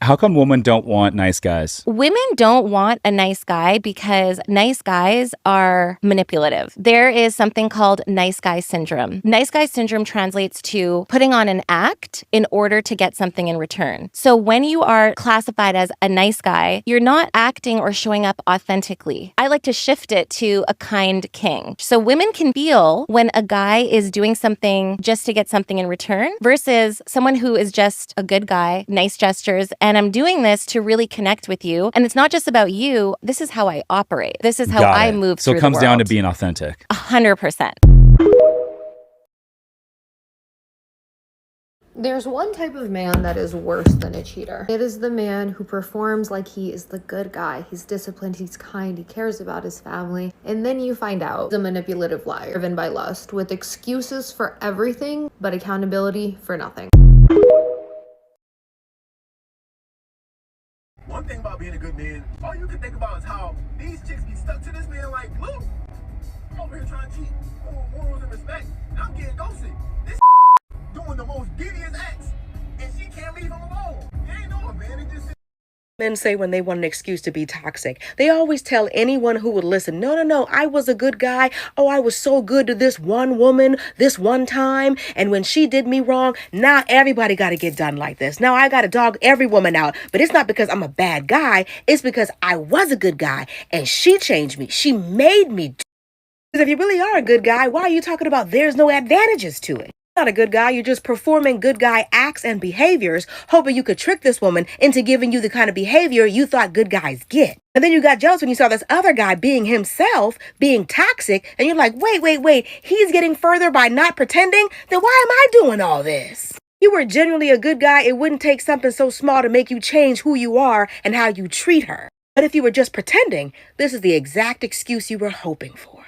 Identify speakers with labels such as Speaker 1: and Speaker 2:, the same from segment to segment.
Speaker 1: How come women don't want nice guys?
Speaker 2: Women don't want a nice guy because nice guys are manipulative. There is something called nice guy syndrome. Nice guy syndrome translates to putting on an act in order to get something in return. So when you are classified as a nice guy, you're not acting or showing up authentically. I like to shift it to a kind king. So women can feel when a guy is doing something just to get something in return versus someone who is just a good guy, nice gestures, and I'm doing this to really connect with you. And it's not just about you. This is how I operate. This is how
Speaker 1: Got
Speaker 2: I
Speaker 1: it.
Speaker 2: move
Speaker 1: So
Speaker 2: through
Speaker 1: it comes
Speaker 2: the
Speaker 1: down to
Speaker 2: world.
Speaker 1: being authentic.
Speaker 2: 100%.
Speaker 3: There's one type of man that is worse than a cheater. It is the man who performs like he is the good guy. He's disciplined, he's kind, he cares about his family. And then you find out the manipulative liar driven by lust with excuses for everything but accountability for nothing.
Speaker 4: One thing about being a good man, all you can think about is how these chicks be stuck to this man like glue. I'm over here trying to cheat on morals and respect, and I'm getting ghosted. This doing the most devious acts, and she can't leave him alone. It ain't no advantage.
Speaker 5: Men say when they want an excuse to be toxic. They always tell anyone who would listen, no, I was a good guy. Oh, I was so good to this one woman, this one time. And when she did me wrong, now everybody got to get done like this. Now I got to dog every woman out. But it's not because I'm a bad guy. It's because I was a good guy and she changed me. She made me. Because if you really are a good guy, why are you talking about there's no advantages to it? Not a good guy. You're just performing good guy acts and behaviors, hoping you could trick this woman into giving you the kind of behavior you thought good guys get. And then you got jealous when you saw this other guy being himself, being toxic, and you're like, wait, he's getting further by not pretending? Then why am I doing all this? If you were genuinely a good guy, it wouldn't take something so small to make you change who you are and how you treat her. But if you were just pretending, this is the exact excuse you were hoping for.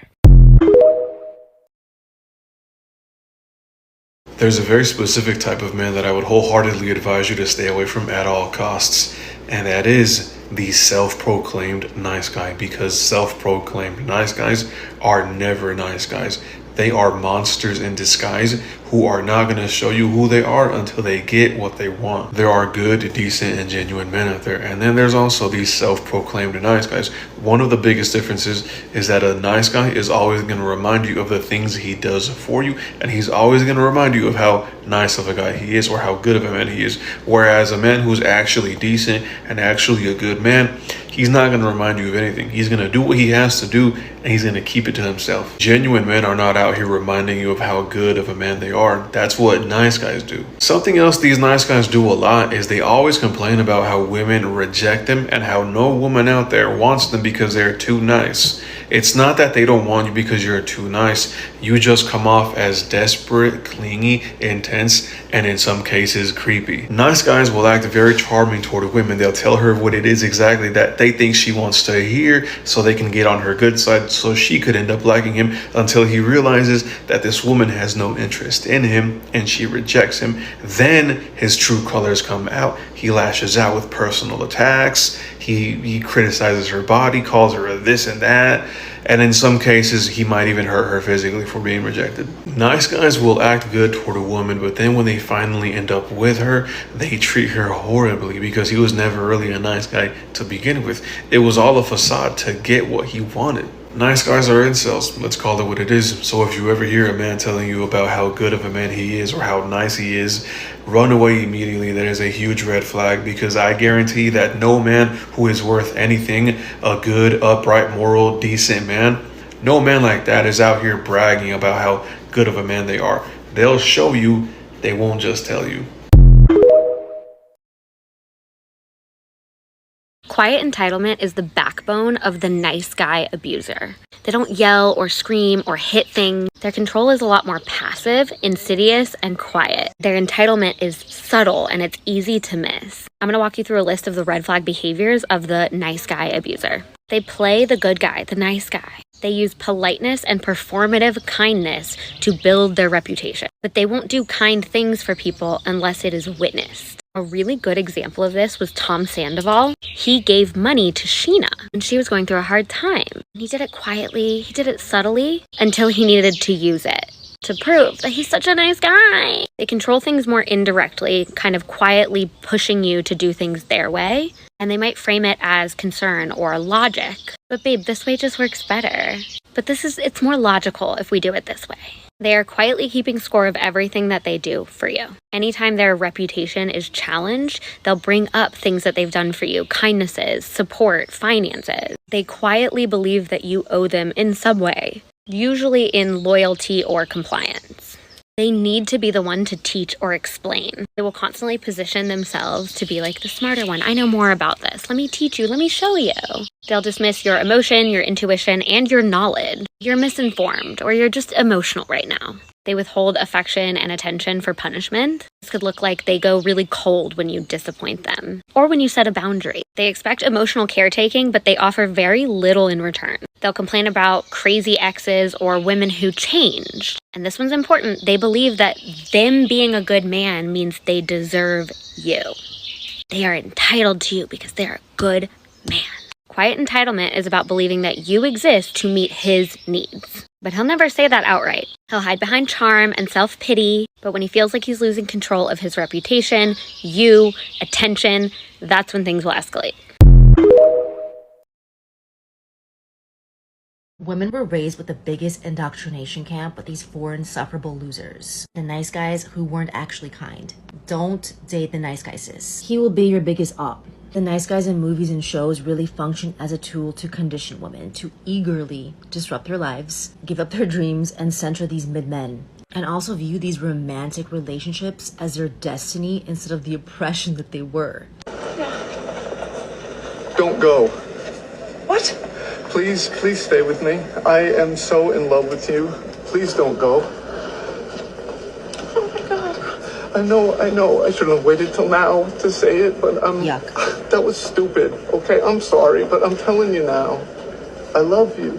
Speaker 6: There's a very specific type of man that I would wholeheartedly advise you to stay away from at all costs, and that is the self-proclaimed nice guy, because self-proclaimed nice guys are never nice guys. They are monsters in disguise who are not going to show you who they are until they get what they want. There are good, decent, and genuine men out there. And then there's also these self-proclaimed nice guys. One of the biggest differences is that a nice guy is always going to remind you of the things he does for you. And he's always going to remind you of how nice of a guy he is or how good of a man he is. Whereas a man who's actually decent and actually a good man, he's not going to remind you of anything. He's going to do what he has to do, and he's going to keep it to himself. Genuine men are not out here reminding you of how good of a man they are. That's what nice guys do. Something else these nice guys do a lot is they always complain about how women reject them and how no woman out there wants them because they're too nice. It's not that they don't want you because you're too nice. You just come off as desperate, clingy, intense, and in some cases creepy. Nice guys will act very charming toward women. They'll tell her what it is exactly that they think she wants to hear so they can get on her good side so she could end up liking him, until he realizes that this woman has no interest in him and she rejects him. Then his true colors come out. He lashes out with personal attacks. He criticizes her body, calls her a this and that. And in some cases, he might even hurt her physically for being rejected. Nice guys will act good toward a woman, but then when they finally end up with her, they treat her horribly because he was never really a nice guy to begin with. It was all a facade to get what he wanted. Nice guys are incels, let's call it what it is. So if you ever hear a man telling you about how good of a man he is or how nice he is, run away immediately. That is a huge red flag, because I guarantee that no man who is worth anything, a good, upright, moral, decent man, no man like that is out here bragging about how good of a man they are. They'll show you, they won't just tell you.
Speaker 7: Quiet entitlement is the backbone of the nice guy abuser. They don't yell or scream or hit things. Their control is a lot more passive, insidious, and quiet. Their entitlement is subtle and it's easy to miss. I'm going to walk you through a list of the red flag behaviors of the nice guy abuser. They play the good guy, the nice guy. They use politeness and performative kindness to build their reputation. But they won't do kind things for people unless it is witnessed. A really good example of this was Tom Sandoval. He gave money to Sheena when she was going through a hard time. He did it quietly, he did it subtly, until he needed to use it. to prove that he's such a nice guy. They control things more indirectly, kind of quietly pushing you to do things their way. And they might frame it as concern or logic. But babe, this way just works better. But it's more logical if we do it this way. They are quietly keeping score of everything that they do for you. Anytime their reputation is challenged, they'll bring up things that they've done for you, kindnesses, support, finances. They quietly believe that you owe them in some way, usually in loyalty or compliance. They need to be the one to teach or explain. They will constantly position themselves to be like the smarter one. I know more about this. Let me teach you. Let me show you. They'll dismiss your emotion, your intuition, and your knowledge. You're misinformed or you're just emotional right now. They withhold affection and attention for punishment. This could look like they go really cold when you disappoint them or when you set a boundary. They expect emotional caretaking, but they offer very little in return. They'll complain about crazy exes or women who changed. And this one's important. They believe that them being a good man means they deserve you. They are entitled to you because they're a good man. Quiet entitlement is about believing that you exist to meet his needs. But he'll never say that outright. He'll hide behind charm and self-pity, but when he feels like he's losing control of his reputation, you, attention, that's when things will escalate.
Speaker 8: Women were raised with the biggest indoctrination camp with these four insufferable losers. The nice guys who weren't actually kind. Don't date the nice guy, sis. He will be your biggest op. The nice guys in movies and shows really function as a tool to condition women to eagerly disrupt their lives, give up their dreams, and center these mid-men. And also view these romantic relationships as their destiny instead of the oppression that they were.
Speaker 4: Don't go.
Speaker 9: What?
Speaker 4: Please stay with me. I am so in love with you. Please don't go.
Speaker 9: Oh my God.
Speaker 4: I know. I should have waited till now to say it, but
Speaker 8: Yuck.
Speaker 4: that was stupid. Okay, I'm sorry, but I'm telling you now. I love you.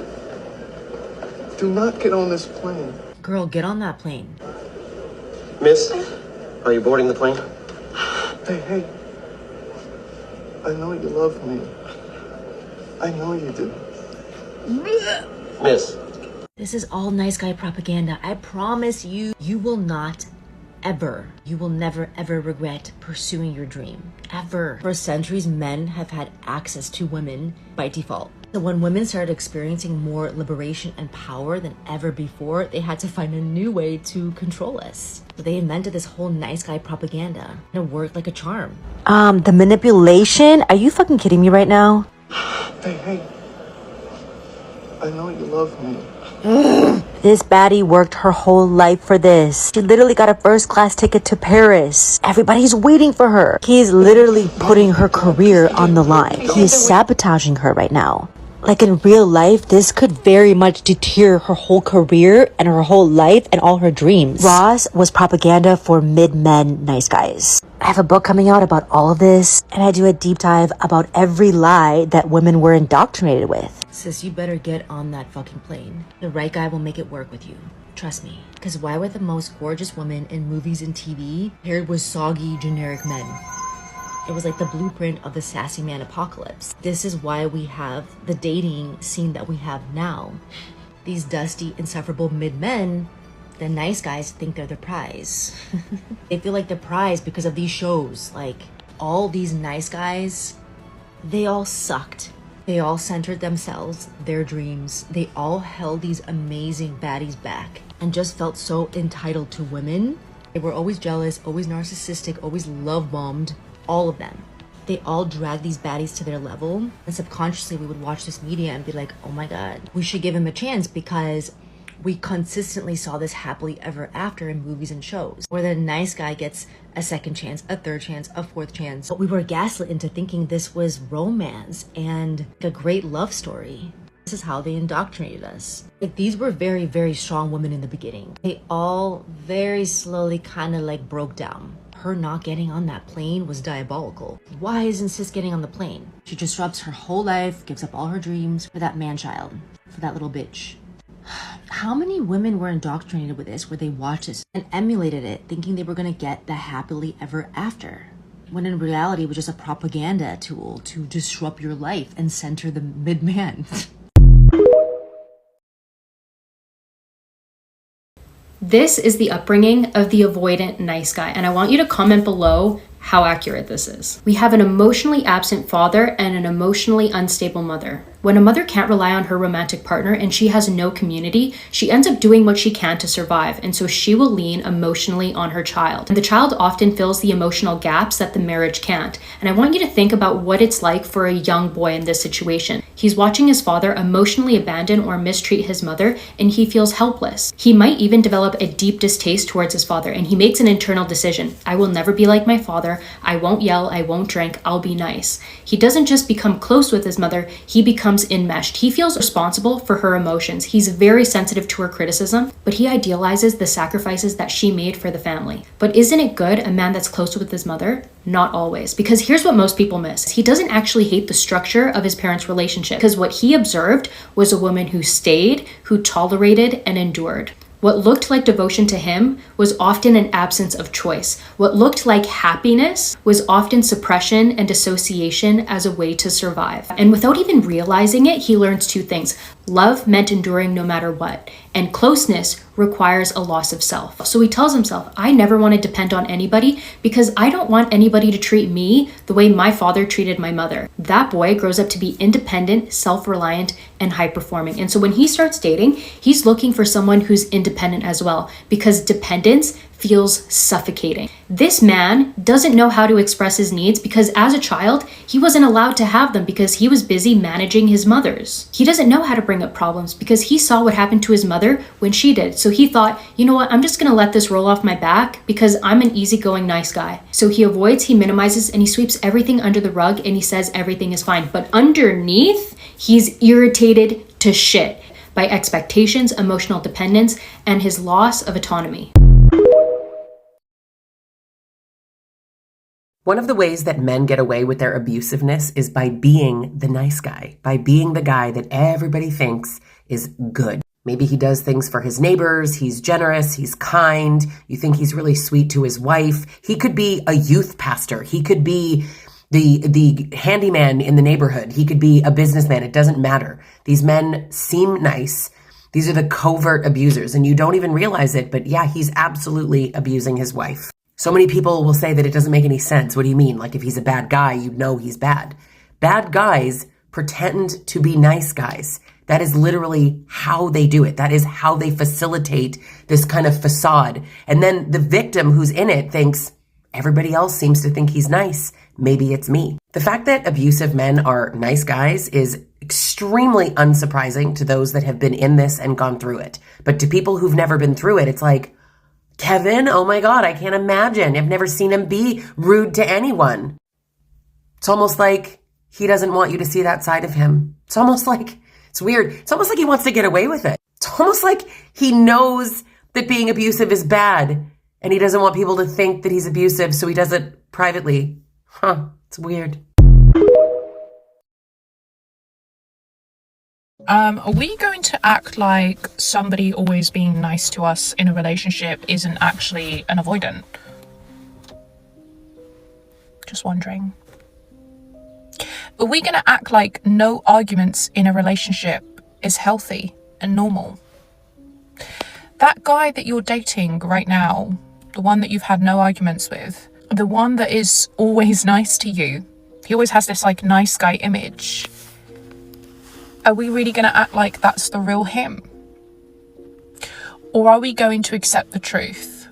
Speaker 4: Do not get on this plane.
Speaker 8: Girl, get on that plane.
Speaker 9: Miss, are you boarding the plane?
Speaker 4: Hey. I know you love me. I know you do.
Speaker 9: Miss.
Speaker 8: This is all nice guy propaganda. I promise you, you will never ever regret pursuing your dream. Ever. For centuries, men have had access to women by default. So when women started experiencing more liberation and power than ever before, they had to find a new way to control us. So they invented this whole nice guy propaganda. And it worked like a charm. The manipulation? Are you fucking kidding me right now?
Speaker 4: Hey. I know you love me.
Speaker 8: This baddie worked her whole life for this. She literally got a first-class ticket to Paris. Everybody's waiting for her. He's literally putting her career on the line. He is sabotaging her right now. Like in real life, this could very much deter her whole career and her whole life and all her dreams. Ross was propaganda for mid-men nice guys. I have a book coming out about all of this, and I do a deep dive about every lie that women were indoctrinated with. Sis, you better get on that fucking plane. The right guy will make it work with you. Trust me. Because why were the most gorgeous women in movies and TV paired with soggy, generic men? It was like the blueprint of the sassy man apocalypse. This is why we have the dating scene that we have now. These dusty, insufferable mid-men, the nice guys think they're the prize. They feel like the prize because of these shows. Like, all these nice guys, they all sucked. They all centered themselves, their dreams. They all held these amazing baddies back and just felt so entitled to women. They were always jealous, always narcissistic, always love-bombed. All of them. They all dragged these baddies to their level, and subconsciously we would watch this media and be like, oh my God, we should give him a chance, because we consistently saw this happily ever after in movies and shows, where the nice guy gets a second chance, a third chance, a fourth chance. But we were gaslit into thinking this was romance and a great love story. This is how they indoctrinated us. Like, these were very, very strong women in the beginning. They all very slowly kind of like broke down. Her not getting on that plane was diabolical. Why isn't sis getting on the plane? She disrupts her whole life, gives up all her dreams for that man-child, for that little bitch. How many women were indoctrinated with this, where they watched this and emulated it, thinking they were gonna get the happily ever after? When in reality, it was just a propaganda tool to disrupt your life and center the mid-man.
Speaker 10: This is the upbringing of the avoidant nice guy, and I want you to comment below how accurate this is. We have an emotionally absent father and an emotionally unstable mother. When a mother can't rely on her romantic partner and she has no community, she ends up doing what she can to survive, and so she will lean emotionally on her child. And the child often fills the emotional gaps that the marriage can't. And I want you to think about what it's like for a young boy in this situation. He's watching his father emotionally abandon or mistreat his mother, and he feels helpless. He might even develop a deep distaste towards his father, and he makes an internal decision. I will never be like my father. I won't yell. I won't drink. I'll be nice. He doesn't just become close with his mother, he becomes enmeshed. He feels responsible for her emotions. He's very sensitive to her criticism, but he idealizes the sacrifices that she made for the family. But isn't it good, a man that's close with his mother? Not always. Because here's what most people miss. He doesn't actually hate the structure of his parents' relationship, because what he observed was a woman who stayed, who tolerated, and endured. What looked like devotion to him was often an absence of choice. What looked like happiness was often suppression and dissociation as a way to survive. And without even realizing it, he learns two things. Love meant enduring no matter what, and closeness requires a loss of self. So he tells himself, I never want to depend on anybody because I don't want anybody to treat me the way my father treated my mother. That boy grows up to be independent, self-reliant, and high-performing. And so when he starts dating, he's looking for someone who's independent as well, because dependence feels suffocating. This man doesn't know how to express his needs because as a child, he wasn't allowed to have them because he was busy managing his mother's. He doesn't know how to bring up problems because he saw what happened to his mother when she did. So he thought, you know what, I'm just gonna let this roll off my back because I'm an easygoing nice guy. So he avoids, he minimizes, and he sweeps everything under the rug and he says everything is fine. But underneath, he's irritated to shit by expectations, emotional dependence, and his loss of autonomy.
Speaker 5: One of the ways that men get away with their abusiveness is by being the nice guy, by being the guy that everybody thinks is good. Maybe he does things for his neighbors, he's generous, he's kind, you think he's really sweet to his wife. He could be a youth pastor, he could be the handyman in the neighborhood, he could be a businessman, it doesn't matter. These men seem nice. These are the covert abusers, and you don't even realize it, but yeah, he's absolutely abusing his wife. So many people will say that it doesn't make any sense. What do you mean? Like if he's a bad guy, you know he's bad. Bad guys pretend to be nice guys. That is literally how they do it. That is how they facilitate this kind of facade. And then the victim who's in it thinks, everybody else seems to think he's nice. Maybe it's me. The fact that abusive men are nice guys is extremely unsurprising to those that have been in this and gone through it. But to people who've never been through it, it's like, Kevin, oh my God, I can't imagine. I've never seen him be rude to anyone. It's almost like he doesn't want you to see that side of him. It's almost like, it's weird. It's almost like he wants to get away with it. It's almost like he knows that being abusive is bad and he doesn't want people to think that he's abusive, so he does it privately. It's weird.
Speaker 11: Are we going to act like somebody always being nice to us in a relationship isn't actually an avoidant? Just wondering. Are we going to act like no arguments in a relationship is healthy and normal? That guy that you're dating right now, the one that you've had no arguments with, the one that is always nice to you, he always has this like nice guy image. Are we really going to act like that's the real him? Or are we going to accept the truth?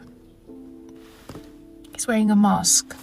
Speaker 11: He's wearing a mask.